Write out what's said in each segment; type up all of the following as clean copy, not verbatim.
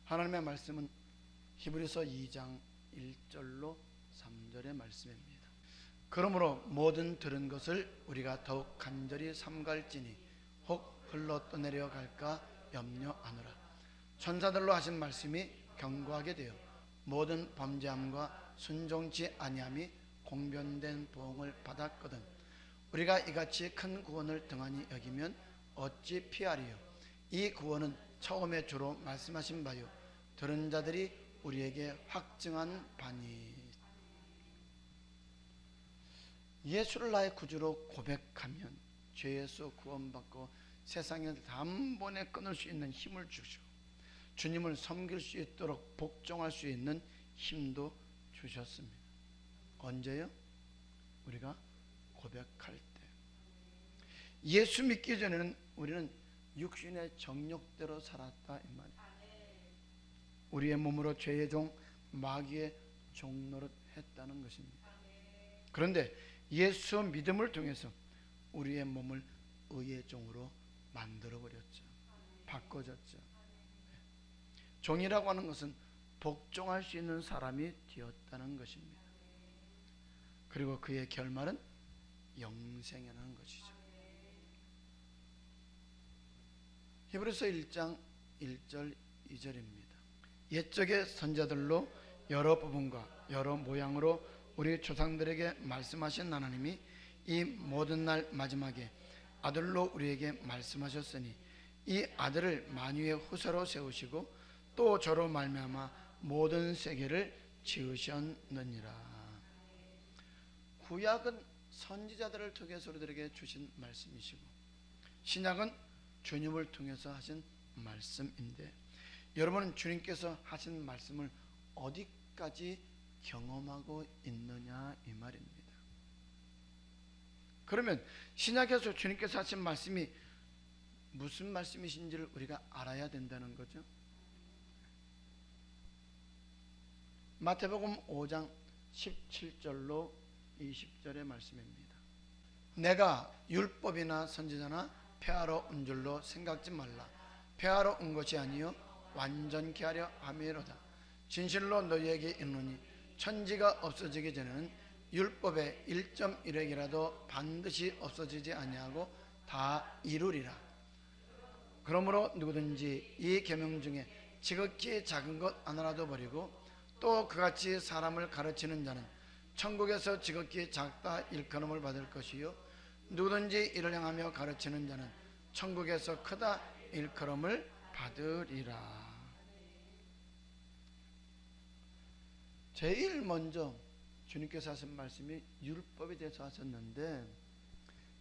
하나님의 말씀은 히브리서 2장 1절로 3절의 말씀입니다. 그러므로 모든 들은 것을 우리가 더욱 간절히 삼갈지니 혹 흘러 떠내려 갈까 염려하노라. 천사들로 하신 말씀이 견고하게 되어 모든 범죄함과 순종치 아니함이 공변된 보응을 받았거든 우리가 이같이 큰 구원을 등한히 여기면 어찌 피하리요. 이 구원은 처음에 주로 말씀하신 바요 들은 자들이 우리에게 확증한 바니. 예수를 나의 구주로 고백하면 죄에서 구원받고 세상을 단번에 끊을 수 있는 힘을 주시고 주님을 섬길 수 있도록 복종할 수 있는 힘도 주셨습니다. 언제요? 우리가 고백할 때. 예수 믿기 전에는 우리는 육신의 정욕대로 살았다 이 말이에요. 우리의 몸으로 죄의 종 마귀의 종노릇 했다는 것입니다. 그런데 예수 믿음을 통해서 우리의 몸을 의의 종으로 만들어버렸죠. 바꿔졌죠. 종이라고 하는 것은 복종할 수 있는 사람이 되었다는 것입니다. 그리고 그의 결말은 영생이라는 것이죠. 히브리서 1장 1절 2절입니다. 옛적의 선자들로 여러 부분과 여러 모양으로 우리 조상들에게 말씀하신 하나님이 이 모든 날 마지막에 아들로 우리에게 말씀하셨으니 이 아들을 만유의 후사로 세우시고 또 저로 말미암아 모든 세계를 지으셨느니라. 구약은 선지자들을 통해서 우리들에게 주신 말씀이시고 신약은 주님을 통해서 하신 말씀인데 여러분은 주님께서 하신 말씀을 어디까지 경험하고 있느냐 이 말입니다. 그러면 신약에서 주님께서 하신 말씀이 무슨 말씀이신지를 우리가 알아야 된다는 거죠. 마태복음 5장 17절로 20절의 말씀입니다. 내가 율법이나 선지자나 폐하러 온 줄로 생각지 말라. 폐하러 온 것이 아니요 완전케 하려 함이로다. 진실로 너희에게 이르노니 천지가 없어지기 전에는 율법의 1.1획이라도 반드시 없어지지 아니하고 다 이루리라. 그러므로 누구든지 이 계명 중에 지극히 작은 것 하나라도 버리고 또 그같이 사람을 가르치는 자는 천국에서 지극히 작다 일컬음을 받을 것이요 누구든지 이를 향하며 가르치는 자는 천국에서 크다 일컬음을 받으리라. 제일 먼저 주님께서 하신 말씀이 율법에 대해서 하셨는데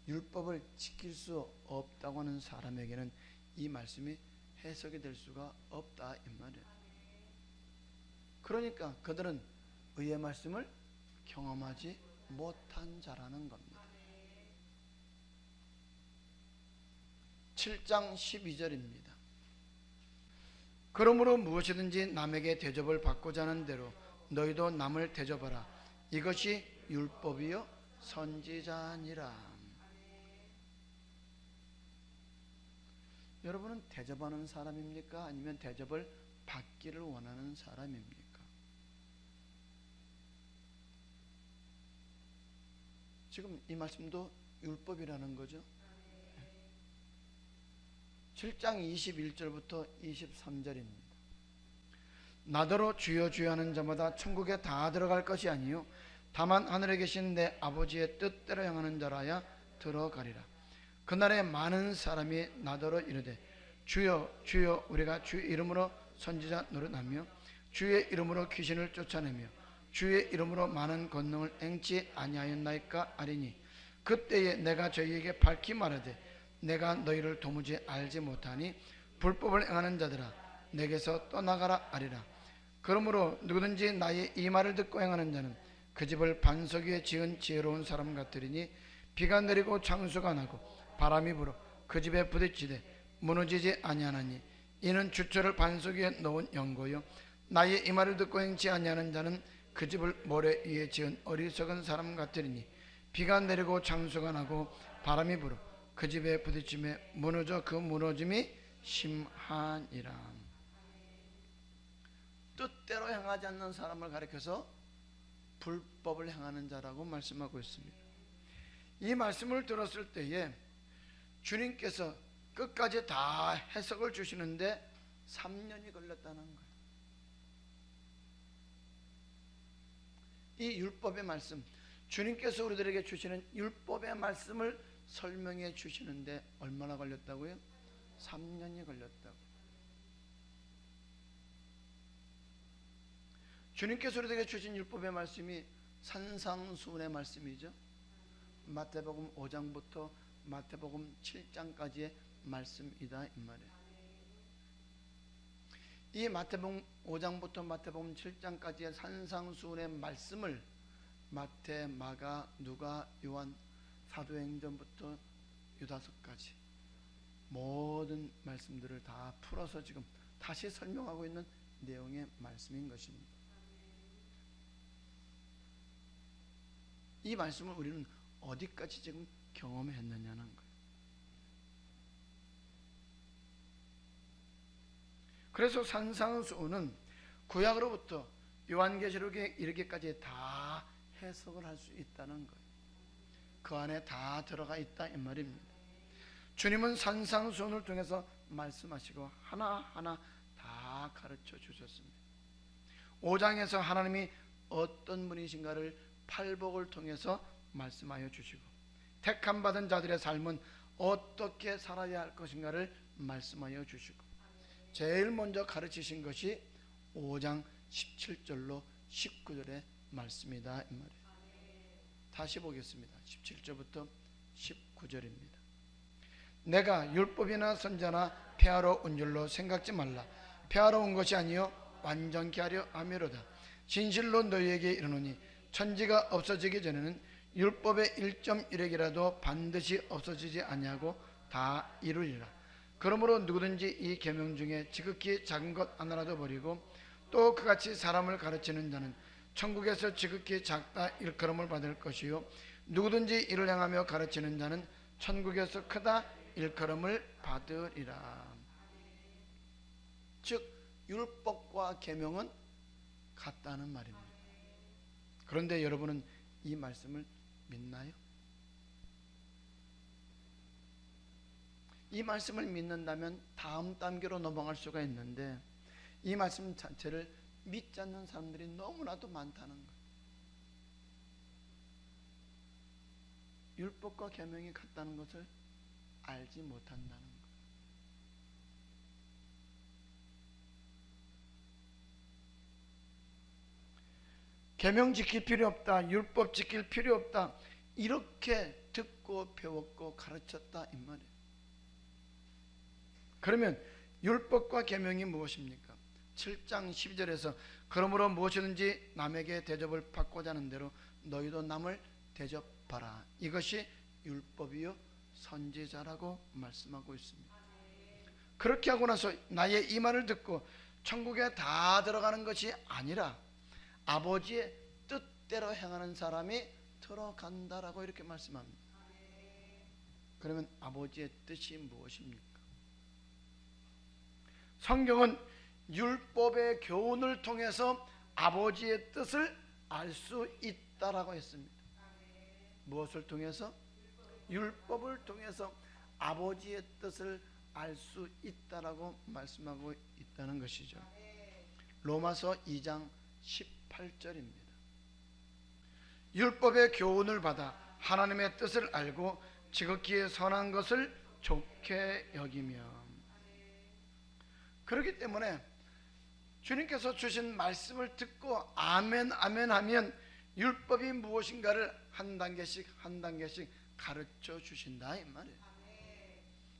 율법을 지킬 수 없다고 하는 사람에게는 이 말씀이 해석이 될 수가 없다 이 말이에요. 그러니까 그들은 의의 말씀을 경험하지 못한 자라는 겁니다. 7장 12절입니다. 그러므로 무엇이든지 남에게 대접을 받고자 하는 대로 너희도 남을 대접하라. 이것이 율법이요 선지자니라. 여러분은 대접하는 사람입니까? 아니면 대접을 받기를 원하는 사람입니까? 지금 이 말씀도 율법이라는 거죠. 7장 21절부터 23절입니다. 나더러 주여 주여 하는 자마다 천국에 다 들어갈 것이 아니요 다만 하늘에 계신 내 아버지의 뜻대로 행하는 자라야 들어가리라. 그날에 많은 사람이 나더러 이르되 주여 주여 우리가 주의 이름으로 선지자 노릇하며 주의 이름으로 귀신을 쫓아내며 주의 이름으로 많은 권능을 행치 아니하였나이까 하리니 그때에 내가 저희에게 밝히 말하되 내가 너희를 도무지 알지 못하니 불법을 행하는 자들아 내게서 떠나가라 하리라. 그러므로 누구든지 나의 이 말을 듣고 행하는 자는 그 집을 반석 위에 지은 지혜로운 사람 같으리니 비가 내리고 창수가 나고 바람이 불어 그 집에 부딪히되 무너지지 아니하나니 이는 주초를 반석 위에 놓은 연고요 나의 이 말을 듣고 행치 아니하는 자는 그 집을 모래 위에 지은 어리석은 사람 같으리니 비가 내리고 창수가 나고 바람이 불어 그 집에 부딪힘에 무너져 그 무너짐이 심하니라. 뜻대로 행하지 않는 사람을 가리켜서 불법을 행하는 자라고 말씀하고 있습니다. 이 말씀을 들었을 때에 주님께서 끝까지 다 해석을 주시는데 3년이 걸렸다는 거예요. 이 율법의 말씀, 주님께서 우리들에게 주시는 율법의 말씀을 설명해 주시는데 얼마나 걸렸다고요? 3년이 걸렸다고. 주님께서 우리에게 주신 율법의 말씀이 산상수훈의 말씀이죠. 마태복음 5장부터 마태복음 7장까지의 말씀이다 이 말이에요. 이 마태복음 5장부터 마태복음 7장까지의 산상수훈의 말씀을 마태, 마가, 누가, 요한, 사도행전부터 유다서까지 모든 말씀들을 다 풀어서 지금 다시 설명하고 있는 내용의 말씀인 것입니다. 이 말씀을 우리는 어디까지 지금 경험했느냐는 거예요. 그래서 산상수훈은 구약으로부터 요한계시록에 이르기까지 다 해석을 할 수 있다는 거예요. 그 안에 다 들어가 있다 이 말입니다. 주님은 산상수훈을 통해서 말씀하시고 하나하나 다 가르쳐 주셨습니다. 5장에서 하나님이 어떤 분이신가를 팔복을 통해서 말씀하여 주시고, 택함 받은 자들의 삶은 어떻게 살아야 할 것인가를 말씀하여 주시고, 제일 먼저 가르치신 것이 5장 17절로 19절의 말씀이다 이 말이에요. 다시 보겠습니다. 17절부터 19절입니다. 내가 율법이나 선자나 폐하러 온 줄로 생각지 말라. 폐하러 온 것이 아니요 완전케 하려 함이로다. 진실로 너희에게 이르노니 천지가 없어지기 전에는 율법의 1.1획이라도 반드시 없어지지 아니하고 다 이루리라. 그러므로 누구든지 이 계명 중에 지극히 작은 것 하나라도 버리고 또 그같이 사람을 가르치는 자는 천국에서 지극히 작다 일컬음을 받을 것이요 누구든지 이를 행하며 가르치는 자는 천국에서 크다 일컬음을 받으리라. 즉 율법과 계명은 같다는 말입니다. 그런데 여러분은 이 말씀을 믿나요? 이 말씀을 믿는다면 다음 단계로 넘어갈 수가 있는데 이 말씀 자체를 믿지 않는 사람들이 너무나도 많다는 거예요. 율법과 계명이 같다는 것을 알지 못한다는 거예요. 계명 지킬 필요 없다, 율법 지킬 필요 없다, 이렇게 듣고 배웠고 가르쳤다 이 말이에요. 그러면 율법과 계명이 무엇입니까? 7장 12절에서 그러므로 무엇이든지 남에게 대접을 받고자 하는 대로 너희도 남을 대접하라. 이것이 율법이요 선지자라고 말씀하고 있습니다. 그렇게 하고 나서 나의 이 말을 듣고 천국에 다 들어가는 것이 아니라 아버지의 뜻대로 행하는 사람이 들어간다라고 이렇게 말씀합니다. 그러면 아버지의 뜻이 무엇입니까? 성경은 율법의 교훈을 통해서 아버지의 뜻을 알 수 있다라고 했습니다. 무엇을 통해서? 율법을 통해서 아버지의 뜻을 알 수 있다라고 말씀하고 있다는 것이죠. 로마서 2장 18절입니다. 율법의 교훈을 받아 하나님의 뜻을 알고 지극히 선한 것을 좋게 여기며, 그렇기 때문에 주님께서 주신 말씀을 듣고 아멘 아멘 하면 율법이 무엇인가를 한 단계씩 한 단계씩 가르쳐 주신다 이 말이에요.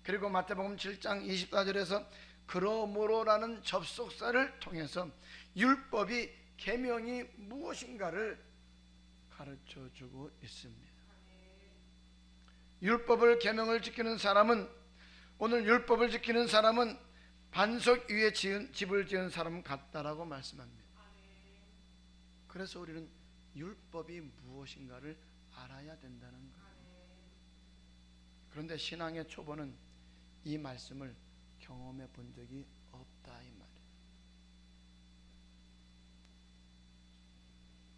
그리고 마태복음 7장 24절에서 그러므로라는 접속사를 통해서 율법이 계명이 무엇인가를 가르쳐 주고 있습니다. 율법을 계명을 지키는 사람은, 오늘 율법을 지키는 사람은 반석 위에 집을 지은 사람 같다라고 말씀합니다. 그래서 우리는 율법이 무엇인가를 알아야 된다는 거예요. 그런데 신앙의 초보는 이 말씀을 경험해 본 적이 없다 이 말이에요.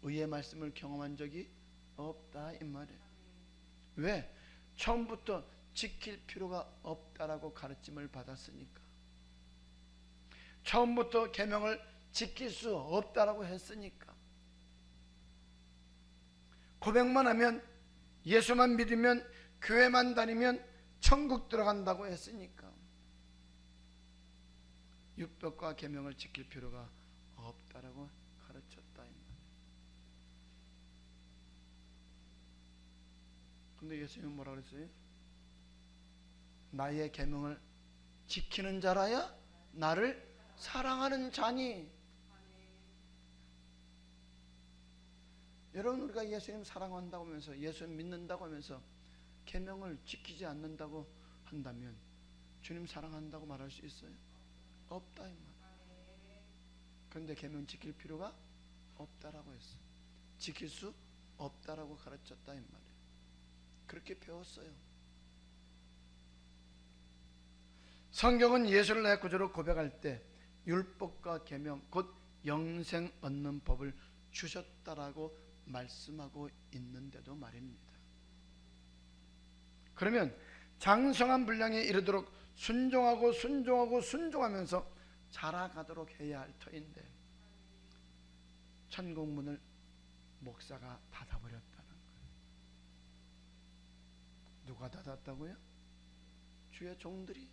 의의 말씀을 경험한 적이 없다 이 말이에요. 왜? 처음부터 지킬 필요가 없다라고 가르침을 받았으니까. 처음부터 계명을 지킬 수 없다라고 했으니까. 고백만 하면, 예수만 믿으면, 교회만 다니면 천국 들어간다고 했으니까 율법과 계명을 지킬 필요가 없다라고 가르쳤다 이 말이에요. 근데 예수님은 뭐라 그랬어요? 나의 계명을 지키는 자라야 나를 사랑하는 자니. 여러분, 우리가 예수님 사랑한다고 하면서, 예수님 믿는다고 하면서 계명을 지키지 않는다고 한다면 주님 사랑한다고 말할 수 있어요? 없다 이 말이에요. 그런데 계명 지킬 필요가 없다라고 했어요. 지킬 수 없다라고 가르쳤다 이 말이에요. 그렇게 배웠어요. 성경은 예수를 내 구주로 고백할 때 율법과 계명 곧 영생 얻는 법을 주셨다라고 말씀하고 있는데도 말입니다. 그러면 장성한 분량에 이르도록 순종하면서 자라가도록 해야 할 터인데 천국문을 목사가 닫아버렸다는 거예요. 누가 닫았다고요? 주의 종들이.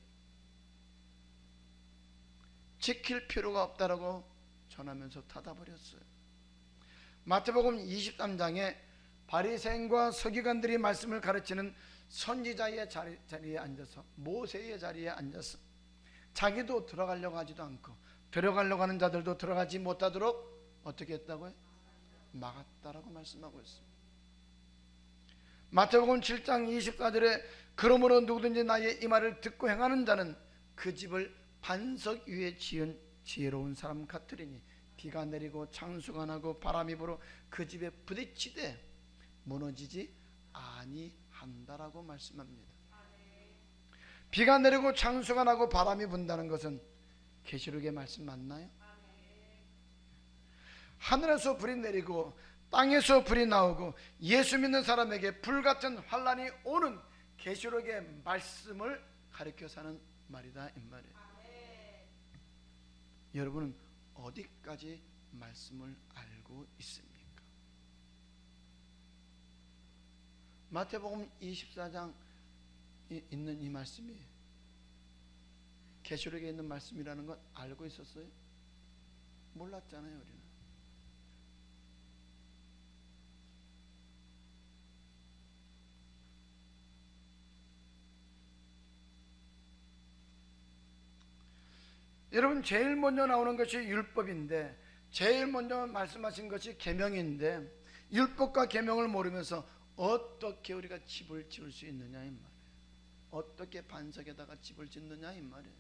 지킬 필요가 없다라고 전하면서 닫아버렸어요. 마태복음 23장에 바리새인과 서기관들이 말씀을 가르치는 선지자의 자리에 앉아서, 모세의 자리에 앉아서 자기도 들어가려고 하지도 않고 들어가려고 하는 자들도 들어가지 못하도록 어떻게 했다고요? 막았다라고 말씀하고 있습니다. 마태복음 7장 24절에 그러므로 누구든지 나의 이 말을 듣고 행하는 자는 그 집을 반석 위에 지은 지혜로운 사람 같으리니 비가 내리고 창수가 나고 바람이 불어 그 집에 부딪히되 무너지지 아니한다라고 말씀합니다. 비가 내리고 창수가 나고 바람이 분다는 것은 계시록의 말씀 맞나요? 하늘에서 불이 내리고 땅에서 불이 나오고 예수 믿는 사람에게 불같은 환란이 오는 계시록의 말씀을 가리켜서 하는 말이다 이 말이에요. 여러분은 어디까지 말씀을 알고 있습니까? 마태복음 24장 있는 이 말씀이 계시록에 있는 말씀이라는 건 알고 있었어요? 몰랐잖아요. 우리는. 여러분, 제일 먼저 나오는 것이 율법인데, 제일 먼저 말씀하신 것이 계명인데, 율법과 계명을 모르면서 어떻게 우리가 집을 지을 수 있느냐 이 말이에요. 어떻게 반석에다가 집을 짓느냐 이 말이에요.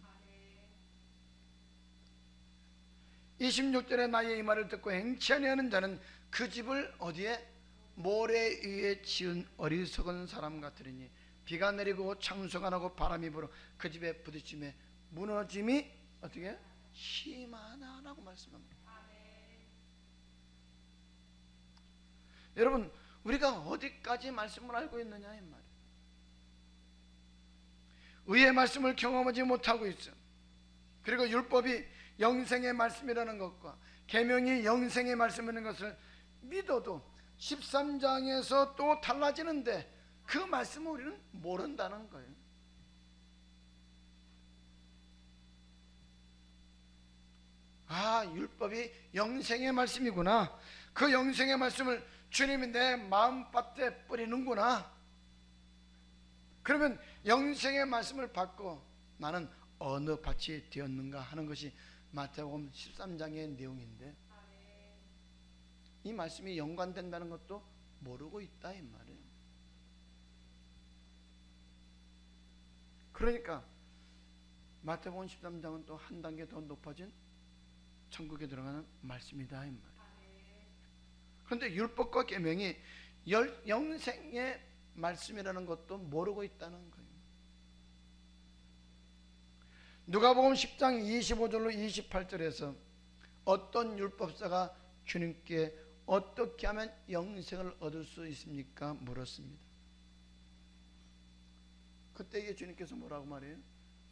26절에 나의 이 말을 듣고 행치 아니하는 자는 그 집을 어디에? 모래 위에 지은 어리석은 사람 같으리니 비가 내리고 창수가 나고 바람이 불어 그 집에 부딪힘에 무너짐이 어떻게? 심하다라고 말씀합니다. 여러분, 우리가 어디까지 말씀을 알고 있느냐 이 말이에요. 의의 말씀을 경험하지 못하고 있어. 그리고 율법이 영생의 말씀이라는 것과 계명이 영생의 말씀이라는 것을 믿어도 13장에서 또 달라지는데 그 말씀을 우리는 모른다는 거예요. 아, 율법이 영생의 말씀이구나. 그 영생의 말씀을 주님이 내 마음밭에 뿌리는구나. 그러면 영생의 말씀을 받고 나는 어느 밭이 되었는가 하는 것이 마태복음 13장의 내용인데 이 말씀이 연관된다는 것도 모르고 있다 이 말이에요. 그러니까 마태복음 13장은 또 한 단계 더 높아진 천국에 들어가는 말씀이다 이 말이에요. 그런데 율법과 계명이 영생의 말씀이라는 것도 모르고 있다는 거예요. 누가복음 10장 25절로 28절에서 어떤 율법사가 주님께 어떻게 하면 영생을 얻을 수 있습니까? 물었습니다. 그때 주님께서 뭐라고 말해요?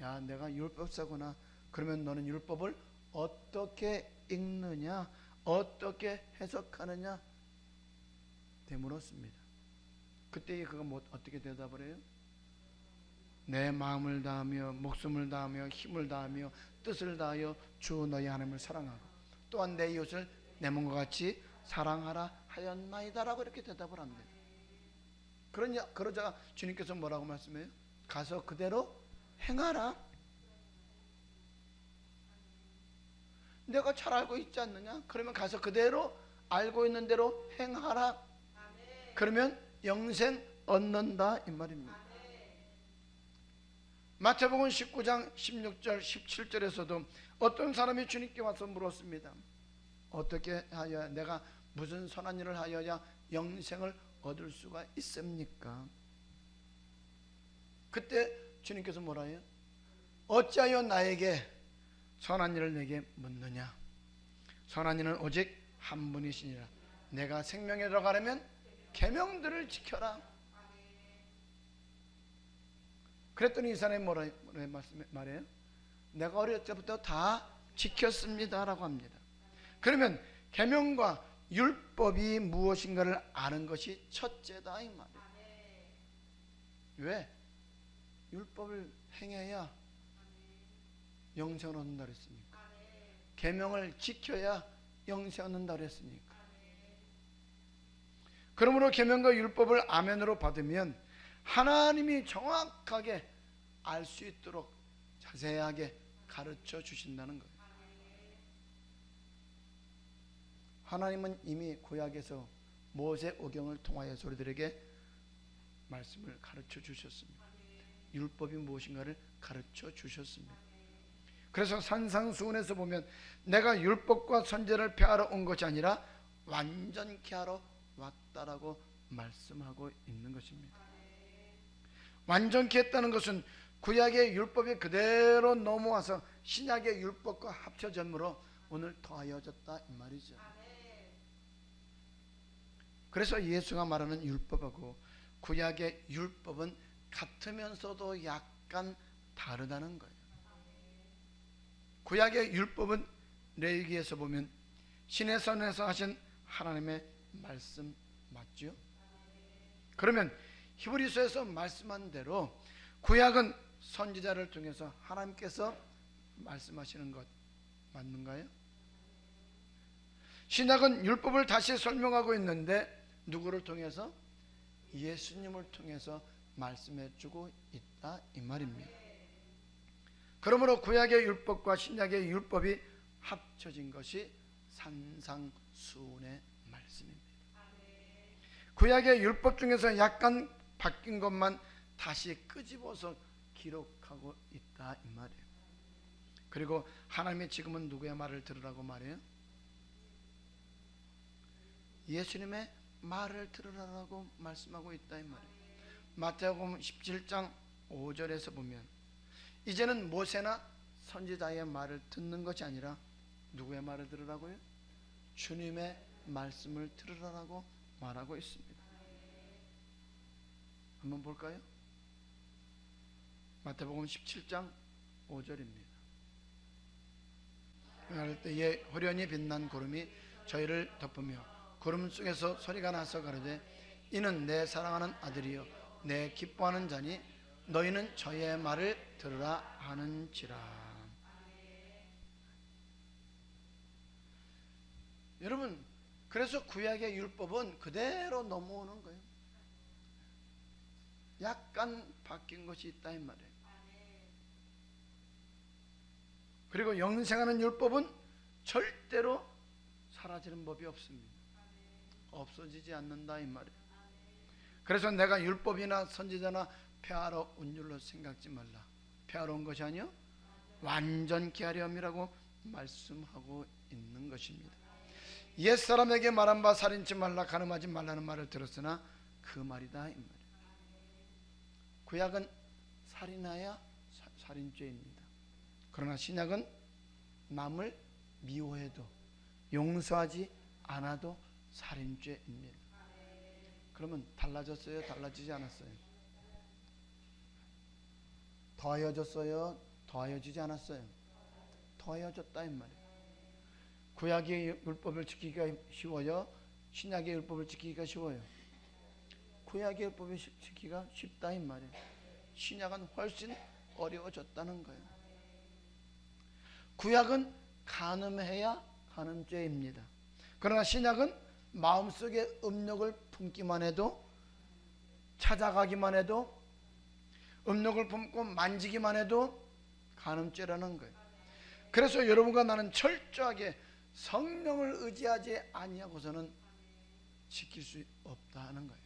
야, 내가 율법사구나. 그러면 너는 율법을 어떻게 읽느냐, 어떻게 해석하느냐 되물었습니다. 그때 그가 어떻게 대답을 해요? 내 마음을 다하며 목숨을 다하며 힘을 다하며 뜻을 다하여 주 너희 하나님을 사랑하고 또한 내 이웃을 내 몸과 같이 사랑하라 하였나이다라고 이렇게 대답을 합니다. 그러자 주님께서 뭐라고 말씀해요? 가서 그대로 행하라. 내가 잘 알고 있지 않느냐? 그러면 가서 그대로 알고 있는 대로 행하라. 그러면 영생 얻는다 이 말입니다. 마태복음 19장 16절 17절에서도 어떤 사람이 주님께 와서 물었습니다. 어떻게 하여야, 내가 무슨 선한 일을 하여야 영생을 얻을 수가 있습니까? 그때 주님께서 뭐라 해요? 어찌하여 나에게 선한 일을 내게 묻느냐? 선한 이는 오직 한 분이시니라. 내가 생명에 들어가려면 계명들을 지켜라. 그랬더니 이 사람이 뭐라 말해요? 내가 어릴 때부터 다 지켰습니다 라고 합니다. 그러면 계명과 율법이 무엇인가를 아는 것이 첫째다 이 말이에요. 왜? 율법을 행해야 영생을 얻는다 그랬습니까? 계명을 지켜야 영생 얻는다 그랬습니까? 그러므로 계명과 율법을 아멘으로 받으면 하나님이 정확하게 알 수 있도록 자세하게 가르쳐 주신다는 거예요. 하나님은 이미 구약에서 모세 오경을 통하여 소리들에게 말씀을 가르쳐 주셨습니다. 율법이 무엇인가를 가르쳐 주셨습니다. 그래서 산상수훈에서 보면 내가 율법과 선제를 폐하러 온 것이 아니라 완전케 하러 왔다라고 말씀하고 있는 것입니다. 완전케 했다는 것은 구약의 율법이 그대로 넘어와서 신약의 율법과 합쳐짐으로 오늘 더하여졌다 이 말이죠. 그래서 예수가 말하는 율법하고 구약의 율법은 같으면서도 약간 다르다는 거예요. 구약의 율법은 레위기에서 보면 신의 선에서 하신 하나님의 말씀 맞죠? 그러면 히브리서에서 말씀한 대로 구약은 선지자를 통해서 하나님께서 말씀하시는 것 맞는가요? 신약은 율법을 다시 설명하고 있는데 누구를 통해서? 예수님을 통해서 말씀해 주고 있다 이 말입니다. 그러므로 구약의 율법과 신약의 율법이 합쳐진 것이 산상수훈의 말씀입니다. 구약의 율법 중에서 약간 바뀐 것만 다시 끄집어서 기록하고 있다 이 말이에요. 그리고 하나님이 지금은 누구의 말을 들으라고 말해요? 예수님의 말을 들으라고 말씀하고 있다 이 말이에요. 마태복음 17장 5절에서 보면 이제는 모세나 선지자의 말을 듣는 것이 아니라 누구의 말을 들으라고요? 주님의 말씀을 들으라고 말하고 있습니다. 한번 볼까요? 마태복음 17장 5절입니다. 그날 때에 호련히 빛난 구름이 저희를 덮으며 구름 속에서 소리가 나서 가로되 이는 내 사랑하는 아들이요 내 기뻐하는 자니 너희는 저의 말을 들으라 하는지라. 여러분, 그래서 구약의 율법은 그대로 넘어오는 거예요. 약간 바뀐 것이 있다 이 말이에요. 그리고 영생하는 율법은 절대로 사라지는 법이 없습니다. 없어지지 않는다 이 말이에요. 그래서 내가 율법이나 선지자나 폐하러 온 줄로 생각지 말라. 폐하러 온 것이 아니요 완전케 하려 함이라고 말씀하고 있는 것입니다. 옛사람에게 말한 바 살인치 말라 간음하지 말라는 말을 들었으나 그 말이다 이 말이에요. 구약은 살인하여 살인죄입니다. 그러나 신약은 남을 미워해도 용서하지 않아도 살인죄입니다. 그러면 달라졌어요? 달라지지 않았어요? 더해졌어요? 더해지지 않았어요? 더해졌다 이 말이에요. 구약의 율법을 지키기가 쉬워요? 신약의 율법을 지키기가 쉬워요? 구약의 율법을 지키기가 쉽다 이 말이에요. 신약은 훨씬 어려워졌다는 거예요. 구약은 간음해야 간음죄입니다. 그러나 신약은 마음속에 음욕을 품기만 해도, 찾아가기만 해도, 음욕을 품고 만지기만 해도 간음죄라는 거예요. 그래서 여러분과 나는 철저하게 성령을 의지하지 아니하고서는 지킬 수 없다는 거예요.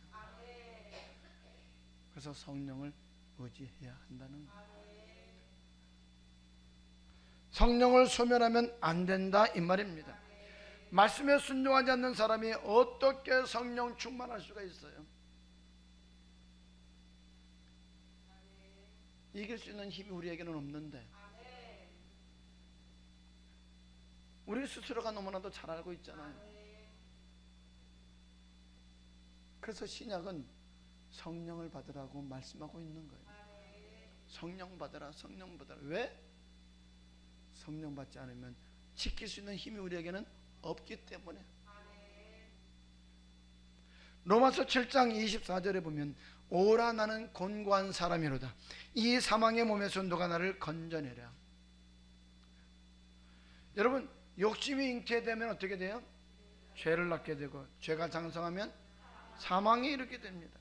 그래서 성령을 의지해야 한다는 거예요. 성령을 소멸하면 안 된다 이 말입니다. 말씀에 순종하지 않는 사람이 어떻게 성령 충만할 수가 있어요? 이길 수 있는 힘이 우리에게는 없는데, 우리 스스로가 너무나도 잘 알고 있잖아요. 그래서 신약은 성령을 받으라고 말씀하고 있는 거예요. 성령 받으라, 성령 받으라. 왜? 성령 받지 않으면 지킬 수 있는 힘이 우리에게는 없기 때문에. 로마서 7장 24절에 보면 오라 나는 곤고한 사람이로다. 이 사망의 몸에서 누가 나를 건져내랴. 여러분, 욕심이 잉태되면 어떻게 돼요? 죄를 낳게 되고, 죄가 장성하면 사망이 이르게 됩니다.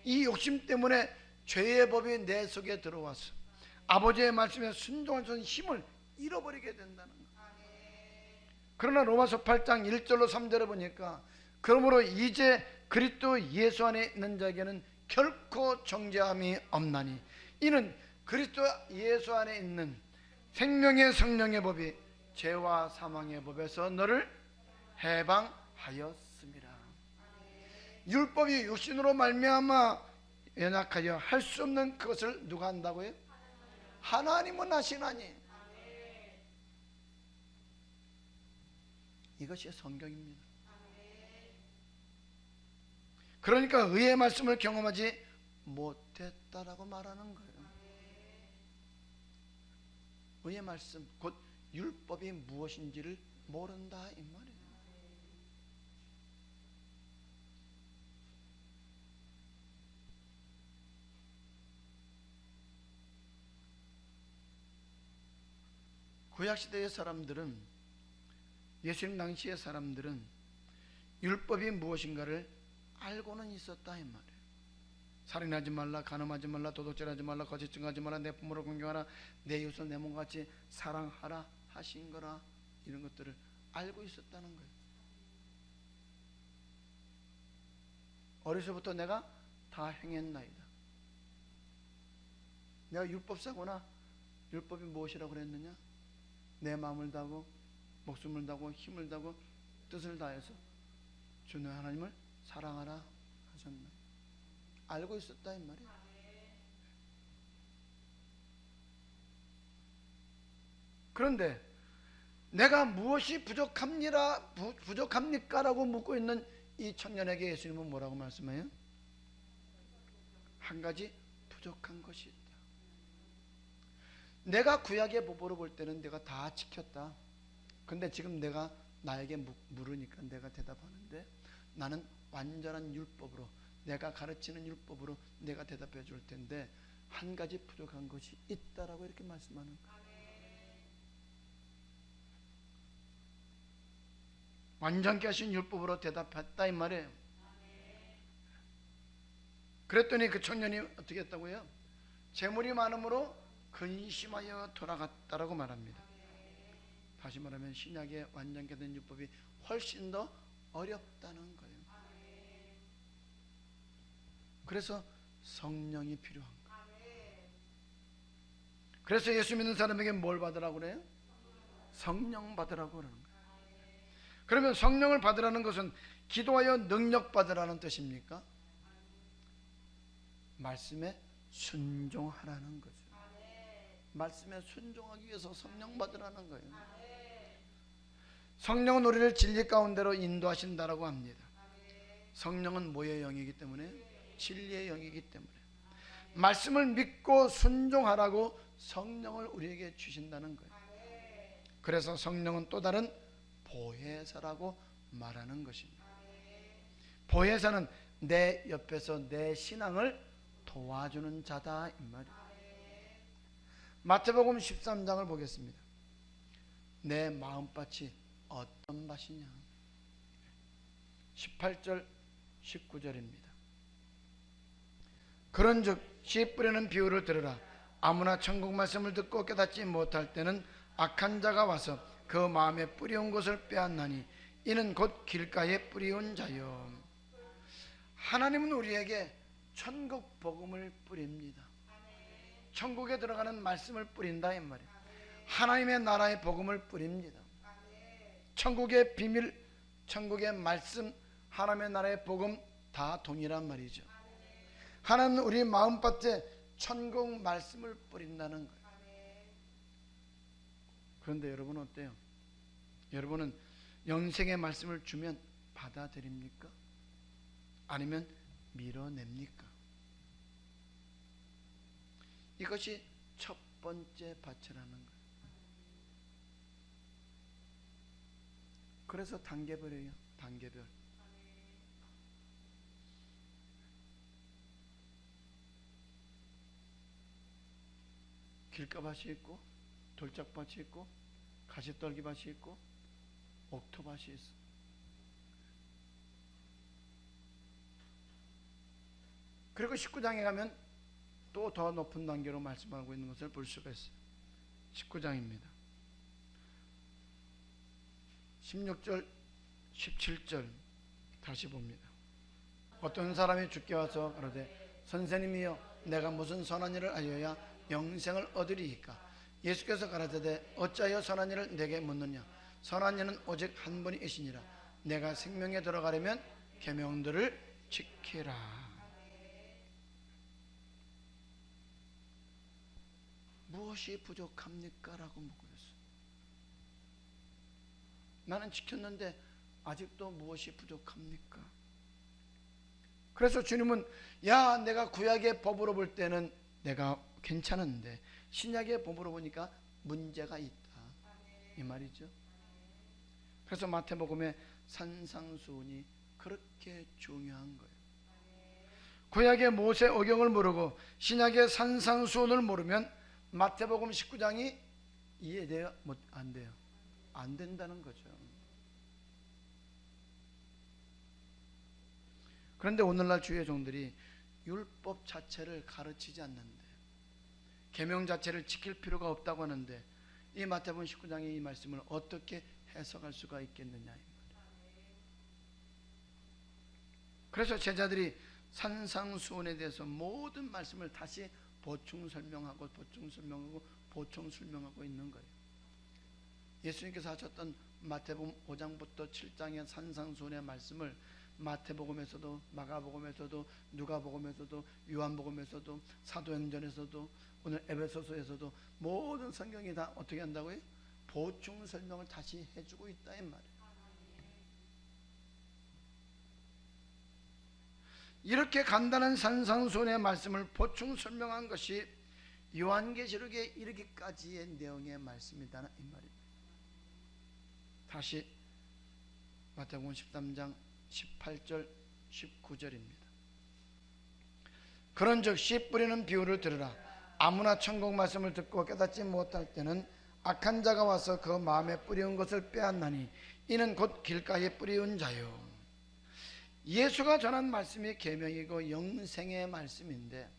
이 욕심 때문에 죄의 법이 내 속에 들어와서 아버지의 말씀에 순종할 수 있는 힘을 잃어버리게 된다는 거예요. 그러나 로마서 8장 1절로 3절에 보니까 그러므로 이제 그리스도 예수 안에 있는 자에게는 결코 정죄함이 없나니 이는 그리스도 예수 안에 있는 생명의 성령의 법이 죄와 사망의 법에서 너를 해방하였습니다. 율법이 육신으로 말미암아 연약하여 할 수 없는 그것을 누가 한다고요? 하나님은 하시나니. 이것이 성경입니다. 그러니까 의의 말씀을 경험하지 못했다라고 말하는 거예요. 의의 말씀, 곧 율법이 무엇인지를 모른다 이 말이에요. 구약시대의 사람들은, 예수님 당시의 사람들은 율법이 무엇인가를 알고는 있었다 이 말이에요. 살인하지 말라, 간음하지 말라, 도둑질하지 말라, 거짓 증거하지 말라, 내 부모를 공경하라, 내 이웃을 내 몸같이 사랑하라 하신 거라, 이런 것들을 알고 있었다는 거예요. 어려서부터 내가 다 행했나이다. 내가 율법사구나. 율법이 무엇이라고 그랬느냐? 내 마음을 다하고 목숨을 다하고 힘을 다하고 뜻을 다해서 주 너 하나님을 사랑하라 하셨나. 알고 있었다 이 말이에요. 그런데 내가 무엇이 부족합니까? 라고 묻고 있는 이 청년에게 예수님은 뭐라고 말씀해요? 한 가지 부족한 것이 있다. 내가 구약의 법으로 볼 때는 내가 다 지켰다. 근데 지금 내가 나에게 물으니까 내가 대답하는데 나는 완전한 율법으로, 내가 가르치는 율법으로 내가 대답해 줄 텐데 한 가지 부족한 것이 있다라고 이렇게 말씀하는 거예요. 완전케 하신 율법으로 대답했다 이 말이에요. 그랬더니 그 청년이 어떻게 했다고요? 재물이 많음으로 근심하여 돌아갔다라고 말합니다. 다시 말하면 신약의 완전케 된 율법이 훨씬 더 어렵다는 거예요. 그래서 성령이 필요한 거예요. 그래서 예수 믿는 사람에게 뭘 받으라고 그래요? 성령 받으라고 그러는 거예요. 그러면 성령을 받으라는 것은 기도하여 능력 받으라는 뜻입니까? 말씀에 순종하라는 거죠. 말씀에 순종하기 위해서 성령 받으라는 거예요. 성령은 우리를 진리 가운데로 인도하신다라고 합니다. 성령은 뭐의 영이기 때문에? 진리의 영이기 때문에 말씀을 믿고 순종하라고 성령을 우리에게 주신다는 거예요. 그래서 성령은 또 다른 보혜사라고 말하는 것입니다. 보혜사는 내 옆에서 내 신앙을 도와주는 자다 이 말이에요. 마태복음 13장을 보겠습니다. 내 마음밭이 어떤 밭이냐? 18절 19절입니다. 그런즉 씨 뿌리는 비유를 들으라. 아무나 천국 말씀을 듣고 깨닫지 못할 때는 악한 자가 와서 그 마음에 뿌리온 것을 빼앗나니 이는 곧 길가에 뿌리온 자요. 하나님은 우리에게 천국 복음을 뿌립니다. 천국에 들어가는 말씀을 뿌린다 이 말이에요. 하나님의 나라의 복음을 뿌립니다. 천국의 비밀, 천국의 말씀, 하나님의 나라의 복음 다 동일한 말이죠. 하나님은 우리 마음밭에 천국 말씀을 뿌린다는 거예요. 그런데 여러분은 어때요? 여러분은 영생의 말씀을 주면 받아들입니까? 아니면 밀어냅니까? 이것이 첫 번째 밭이라는 거예요. 그래서 단계별이에요. 단계별. 길가밭이 있고 돌짝밭이 있고 가시떨기밭이 있고 옥토밭이 있어. 그리고 19장에 가면 또 더 높은 단계로 말씀하고 있는 것을 볼 수가 있어요. 19장입니다. 16절 17절 다시 봅니다. 어떤 사람이 주께 와서 그러되 선생님이여 내가 무슨 선한 일을 하여야 영생을 얻으리이까? 예수께서 가라사대 어찌하여 선한 일을 내게 묻느냐? 선한 이는 오직 한 분이시니라. 내가 생명에 들어가려면 계명들을 지키라. 무엇이 부족합니까? 라고 묻고 있어요. 나는 지켰는데 아직도 무엇이 부족합니까? 그래서 주님은 야 내가 구약의 법으로 볼 때는 내가 괜찮은데 신약의 법으로 보니까 문제가 있다 이 말이죠. 그래서 마태복음의 산상수훈이 그렇게 중요한 거예요. 구약의 모세 오경을 모르고 신약의 산상수훈을 모르면 마태복음 19장이 이해돼요? 안 돼요? 안 된다는 거죠. 그런데 오늘날 주의 종들이 율법 자체를 가르치지 않는데 계명 자체를 지킬 필요가 없다고 하는데 이 마태복음 19장의 이 말씀을 어떻게 해석할 수가 있겠느냐. 그래서 제자들이 산상수훈에 대해서 모든 말씀을 다시 보충 설명하고 있는 거예요. 예수님께서 하셨던 마태복음 5장부터 7장의 산상수훈의 말씀을 마태복음에서도 마가복음에서도 누가복음에서도 요한복음에서도 사도행전에서도 오늘 에베소서에서도 모든 성경이 다 어떻게 한다고요? 보충 설명을 다시 해주고 있다 이 말이에요. 이렇게 간단한 산상수훈의 말씀을 보충 설명한 것이 요한계시록에 이르기까지의 내용의 말씀이다 이 말입니다. 다시 마태복음 13장 18절 19절입니다. 그런즉 씨 뿌리는 비유를 들으라. 아무나 천국 말씀을 듣고 깨닫지 못할 때는 악한 자가 와서 그 마음에 뿌리운 것을 빼앗나니 이는 곧 길가에 뿌리운 자요. 예수가 전한 말씀이 계명이고 영생의 말씀인데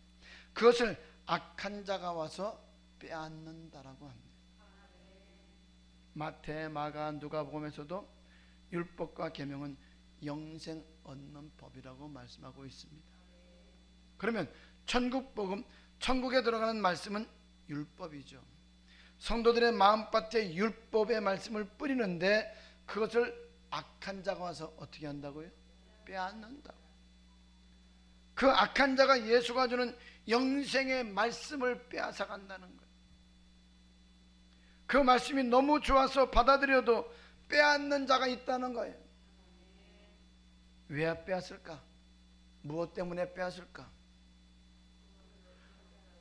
그것을 악한 자가 와서 빼앗는다라고 합니다. 마태, 마가, 누가복음에서도 율법과 계명은 영생 얻는 법이라고 말씀하고 있습니다. 그러면 천국 복음, 천국에 들어가는 말씀은 율법이죠. 성도들의 마음밭에 율법의 말씀을 뿌리는데 그것을 악한 자가 와서 어떻게 한다고요? 빼앗는다. 그 악한 자가 예수가 주는 영생의 말씀을 빼앗아 간다는 거예요. 그 말씀이 너무 좋아서 받아들여도 빼앗는 자가 있다는 거예요. 왜 빼앗을까? 무엇 때문에 빼앗을까?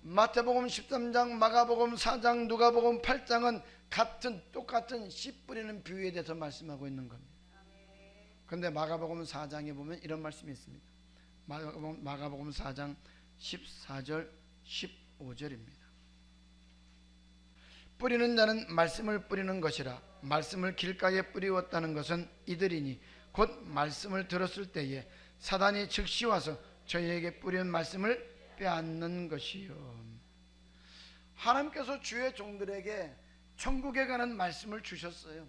마태복음 13장, 마가복음 4장, 누가복음 8장은 똑같은 씨 뿌리는 비유에 대해서 말씀하고 있는 겁니다. 그런데 마가복음 4장에 보면 이런 말씀이 있습니다. 마가복음 4장 14절 15절입니다. 뿌리는 자는 말씀을 뿌리는 것이라. 말씀을 길가에 뿌리웠다는 것은 이들이니 곧 말씀을 들었을 때에 사단이 즉시 와서 저희에게 뿌린 말씀을 빼앗는 것이요. 하나님께서 주의 종들에게 천국에 가는 말씀을 주셨어요.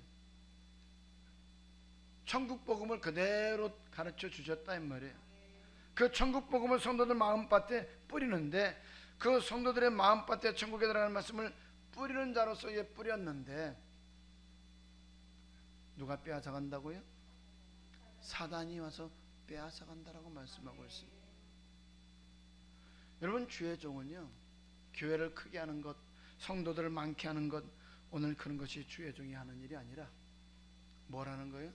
천국 복음을 그대로 가르쳐 주셨다 이 말이에요. 그 천국 복음을 성도들 마음밭에 뿌리는데, 그 성도들의 마음밭에 천국에 들어가는 말씀을 뿌리는 자로서 뿌렸는데 누가 빼앗아간다고요? 사단이 와서 빼앗아간다라고 말씀하고 있습니다. 여러분, 주의 종은요, 교회를 크게 하는 것, 성도들을 많게 하는 것, 오늘 그런 것이 주의 종이 하는 일이 아니라 뭐라는 거예요?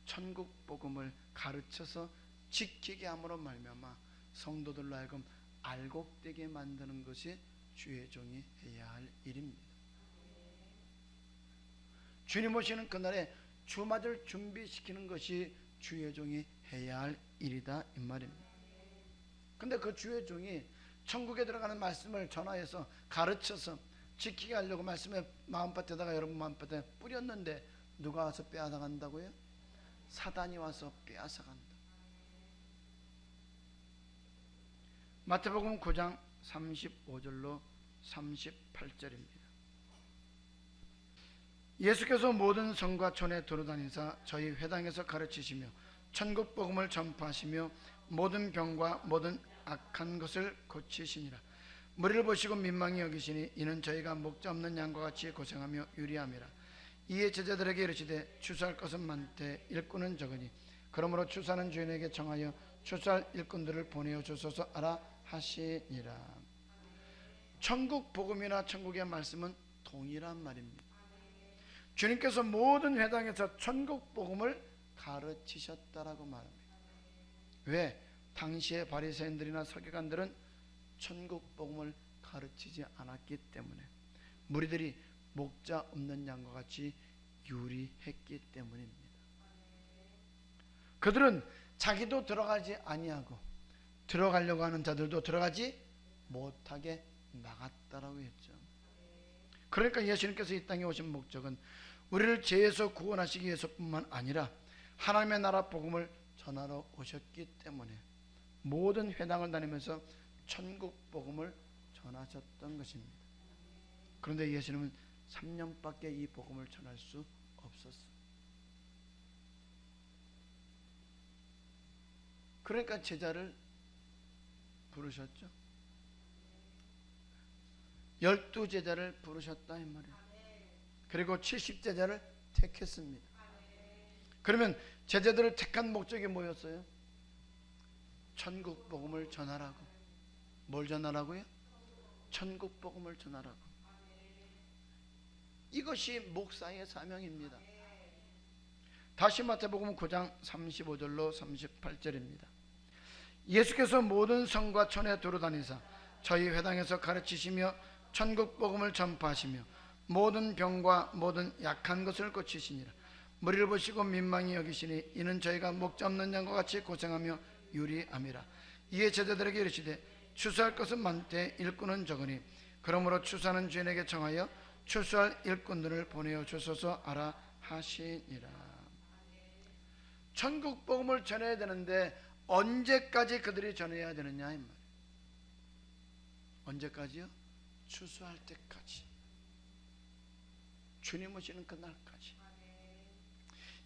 천국 복음을 가르쳐서 지키게 함으로 말미암아 성도들로 하여금 알곡되게 만드는 것이 주의 종이 해야 할 일입니다. 주님 오시는 그날에 주맞을 준비시키는 것이 주의 종이 해야 할 일이다 이 말입니다. 근데 그 주의 종이 천국에 들어가는 말씀을 전하여서 가르쳐서 지키게 하려고 말씀의 마음밭에다가 여러분 마음밭에 뿌렸는데 누가 와서 빼앗아간다고요? 사단이 와서 빼앗아간다. 마태복음 9장 35절로 38절입니다. 예수께서 모든 성과 촌에 돌아다니사 저희 회당에서 가르치시며 천국 복음을 전파하시며 모든 병과 모든 악한 것을 고치시니라. 무리를 보시고 민망히 여기시니 이는 저희가 목자 없는 양과 같이 고생하며 유리함이라. 이에 제자들에게 이르시되 추수할 것은 많되 일꾼은 적으니 그러므로 추수하는 주인에게 청하여 추수할 일꾼들을 보내어 주소서 하라 하시니라. 천국 복음이나 천국의 말씀은 동일한 말입니다. 주님께서 모든 회당에서 천국 복음을 가르치셨다라고 말합니다. 왜? 당시의 바리새인들이나 서기관들은 천국 복음을 가르치지 않았기 때문에, 무리들이 목자 없는 양과 같이 유리했기 때문입니다. 그들은 자기도 들어가지 아니하고 들어가려고 하는 자들도 들어가지 못하게 막았다라고 했죠. 그러니까 예수님께서 이 땅에 오신 목적은 우리를 죄에서 구원하시기 위해서뿐만 아니라 하나님의 나라 복음을 전하러 오셨기 때문에 모든 회당을 다니면서 천국 복음을 전하셨던 것입니다. 그런데 예수님은 3년밖에 이 복음을 전할 수 없었어요. 그러니까 제자를 부르셨죠. 12제자를 부르셨다 이 말이에요. 그리고 70제자를 택했습니다. 그러면 제자들을 택한 목적이 뭐였어요? 천국 복음을 전하라고. 뭘 전하라고요? 천국 복음을 전하라고. 이것이 목사의 사명입니다. 다시 마태복음 9장 35절로 38절입니다. 예수께서 모든 성과 촌에 돌아다니사 저희 회당에서 가르치시며 천국 복음을 전파하시며 모든 병과 모든 약한 것을 고치시니라. 무리를 보시고 민망히 여기시니 이는 저희가 목자 없는 양과 같이 고생하며 유리함이라. 이에 제자들에게 이르시되 추수할 것은 많되 일꾼은 적으니 그러므로 추수하는 주인에게 청하여 추수할 일꾼들을 보내어 주소서 하라 하시니라. 천국 복음을 전해야 되는데 언제까지 그들이 전해야 되느냐 이 말이에요. 언제까지요? 추수할 때까지, 주님 오시는 그날까지.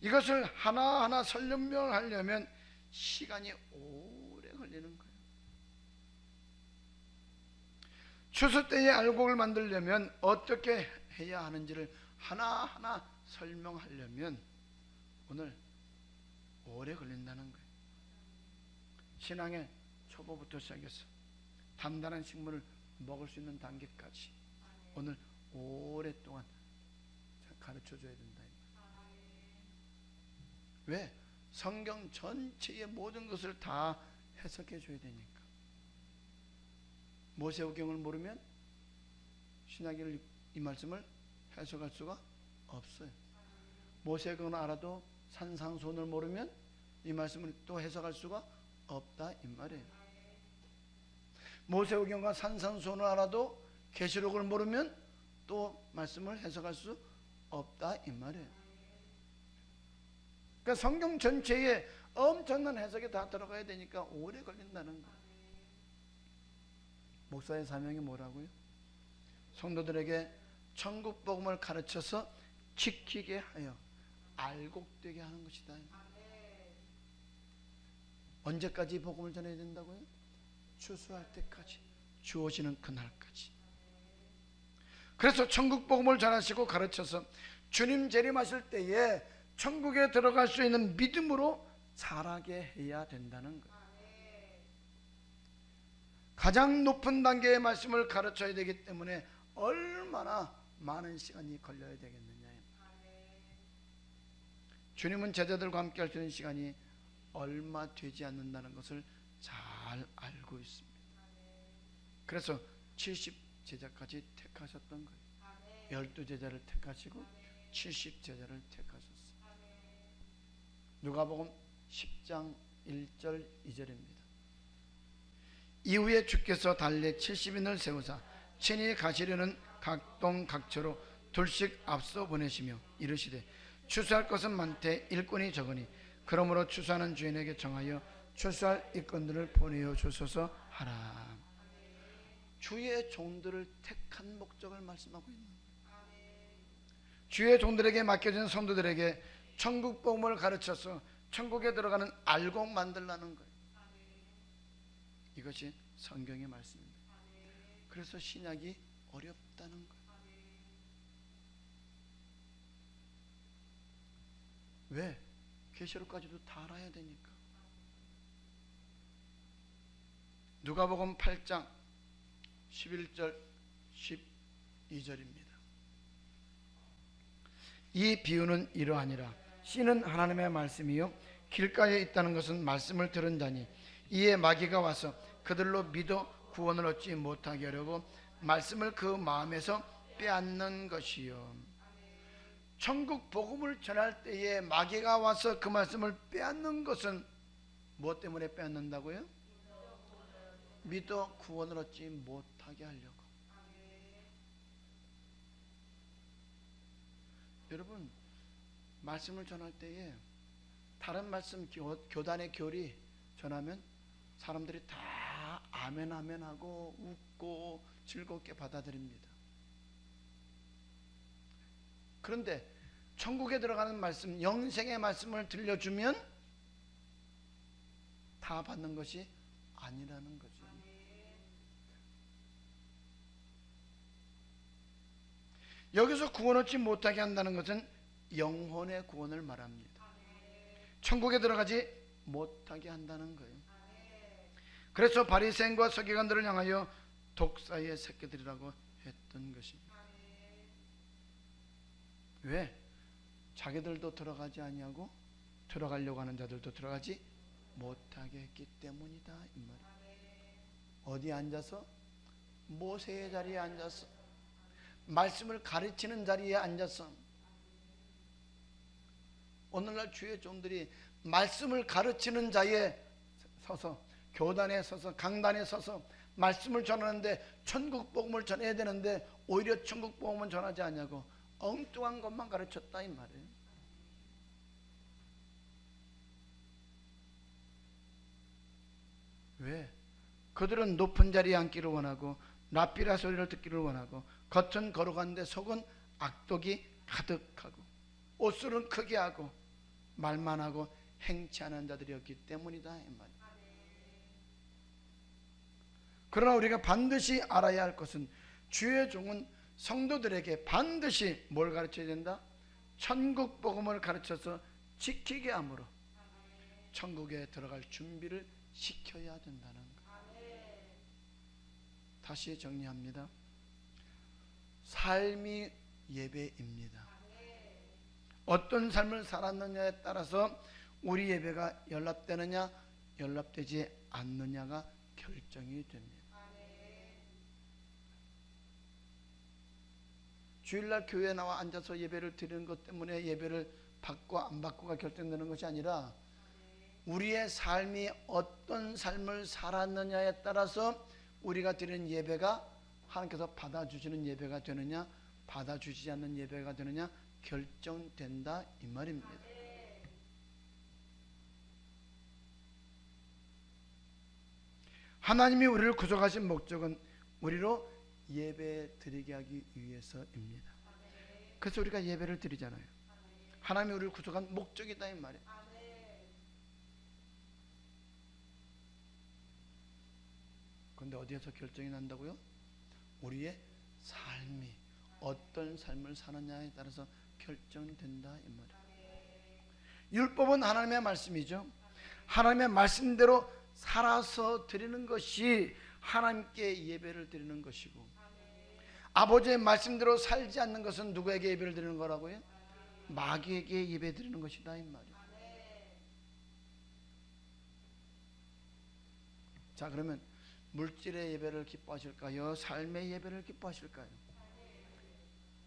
이것을 하나하나 설명하려면 시간이 오래 걸리는 거예요. 추수 때의 알곡을 만들려면 어떻게 해야 하는지를 하나하나 설명하려면 오늘 오래 걸린다는 거예요. 신앙의 초보부터 시작해서 단단한 식물을 먹을 수 있는 단계까지 오늘 오랫동안 가르쳐 줘야 된다. 왜? 성경 전체의 모든 것을 다 해석해 줘야 되니까. 모세오경을 모르면 신약의 이 말씀을 해석할 수가 없어요. 모세오경을 알아도 산상수훈을 모르면 이 말씀을 또 해석할 수가 없다 이 말이에요. 모세오경과 산상수훈을 알아도 계시록을 모르면 또 말씀을 해석할 수 없다 이 말이에요. 그러니까 성경 전체에 엄청난 해석이 다 들어가야 되니까 오래 걸린다는 거예요. 목사의 사명이 뭐라고요? 성도들에게 천국 복음을 가르쳐서 지키게 하여 알곡되게 하는 것이다. 언제까지 복음을 전해야 된다고요? 추수할 때까지, 주 오시는 그날까지. 그래서 천국 복음을 전하시고 가르쳐서 주님 재림하실 때에 천국에 들어갈 수 있는 믿음으로 자라게 해야 된다는 거예요. 가장 높은 단계의 말씀을 가르쳐야 되기 때문에 얼마나 많은 시간이 걸려야 되겠느냐. 주님은 제자들과 함께 할 수 있는 시간이 얼마 되지 않는다는 것을 잘 알고 있습니다. 그래서 70제자까지 택하셨던 거예요. 12제자를 택하시고 70제자를 택하셨어요. 누가복음 10장 1절 2절입니다. 이후에 주께서 달리 70인을 세우사 친히 가시려는 각동 각처로 둘씩 앞서 보내시며 이르시되 추수할 것은 많되 일꾼이 적으니 그러므로 추수하는 주인에게 정하여 추수할 일꾼들을 보내어 주소서 하라. 주의 종들을 택한 목적을 말씀하고 있는 거예요. 주의 종들에게 맡겨진 성도들에게 천국 복음을 가르쳐서 천국에 들어가는 알곡 만들라는 거예요. 이것이 성경의 말씀입니다. 그래서 신약이 어렵다는 거예요. 왜? 계시록까지도 다 알아야 되니까. 누가복음 8장 11절 12절입니다. 이 비유는 이러하니라. 씨는 하나님의 말씀이요 길가에 있다는 것은 말씀을 들은 자니 이에 마귀가 와서 그들로 믿어 구원을 얻지 못하게 하려고 말씀을 그 마음에서 빼앗는 것이요. 천국 복음을 전할 때에 마귀가 와서 그 말씀을 빼앗는 것은 무엇 때문에 빼앗는다고요? 믿어 구원을 얻지 못하게 하려고. 여러분, 말씀을 전할 때에 다른 말씀 교단의 교리 전하면 사람들이 다 아멘 아멘 하고 웃고 즐겁게 받아들입니다. 그런데 천국에 들어가는 말씀, 영생의 말씀을 들려주면 다 받는 것이 아니라는 거죠. 여기서 구원 얻지 못하게 한다는 것은 영혼의 구원을 말합니다. 천국에 들어가지 못하게 한다는 거예요. 그래서 바리새인과 서기관들을 향하여 독사의 새끼들이라고 했던 것입니다. 왜? 자기들도 들어가지 아니하고 들어가려고 하는 자들도 들어가지 못하게 했기 때문이다 이 말이에요. 어디 앉아서? 모세의 자리에 앉아서 말씀을 가르치는 자리에 앉아서. 오늘날 주의 종들이 말씀을 가르치는 자리에 서서, 교단에 서서, 강단에 서서 말씀을 전하는데 천국 복음을 전해야 되는데 오히려 천국 복음은 전하지 않냐고 엉뚱한 것만 가르쳤다 이 말이에요. 왜? 그들은 높은 자리에 앉기를 원하고 랍비라 소리를 듣기를 원하고 겉은 거룩한데 속은 악독이 가득하고 옷술은 크게 하고 말만 하고 행치 않은 자들이었기 때문이다 이 말이에요. 그러나 우리가 반드시 알아야 할 것은 주의 종은 성도들에게 반드시 뭘 가르쳐야 된다? 천국 복음을 가르쳐서 지키게 함으로 천국에 들어갈 준비를 시켜야 된다는 거예요. 다시 정리합니다. 삶이 예배입니다. 어떤 삶을 살았느냐에 따라서 우리 예배가 연락되느냐 연락되지 않느냐가 결정이 됩니다. 주일날 교회에 나와 앉아서 예배를 드리는 것 때문에 예배를 받고 안 받고가 결정되는 것이 아니라 우리의 삶이 어떤 삶을 살았느냐에 따라서 우리가 드리는 예배가 하나님께서 받아주시는 예배가 되느냐 받아주시지 않는 예배가 되느냐 결정된다 이 말입니다. 하나님이 우리를 구속하신 목적은 우리로 예배 드리게 하기 위해서입니다. 그래서 우리가 예배를 드리잖아요. 하나님이 우리를 구속한 목적이다 이 말이에요. 그런데 어디에서 결정이 난다고요? 우리의 삶이 어떤 삶을 사느냐에 따라서 결정된다 이 말이에요. 율법은 하나님의 말씀이죠. 하나님의 말씀대로 살아서 드리는 것이 하나님께 예배를 드리는 것이고, 아버지의 말씀대로 살지 않는 것은 누구에게 예배를 드리는 거라고요? 마귀에게 예배 드리는 것이다 이 말이에요. 자, 그러면 물질의 예배를 기뻐하실까요? 삶의 예배를 기뻐하실까요?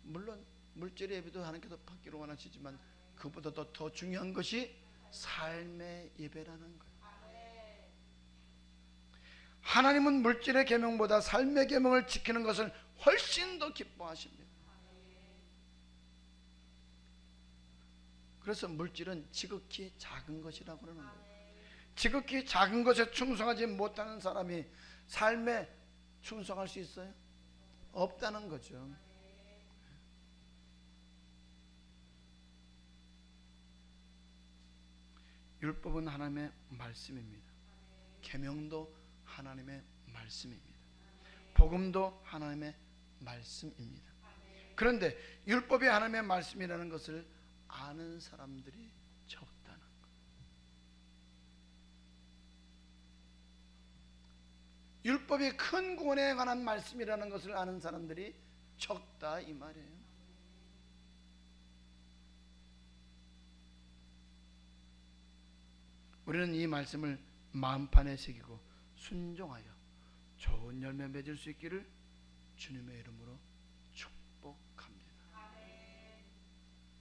물론 물질의 예배도 하나님께서 받기로 원하시지만 그보다 더 중요한 것이 삶의 예배라는 거예요. 하나님은 물질의 계명보다 삶의 계명을 지키는 것을 훨씬 더 기뻐하십니다. 그래서 물질은 지극히 작은 것이라고 그러는 거예요. 지극히 작은 것에 충성하지 못하는 사람이 삶에 충성할 수 있어요? 없다는 거죠. 율법은 하나님의 말씀입니다. 계명도 하나님의 말씀입니다. 복음도 하나님의 말씀입니다. 그런데 율법이 하나님의 말씀이라는 것을 아는 사람들이 적다는 거예요. 율법이 큰 구원에 관한 말씀이라는 것을 아는 사람들이 적다 이 말이에요. 우리는 이 말씀을 마음판에 새기고 순종하여 좋은 열매 맺을 수 있기를 주님의 이름으로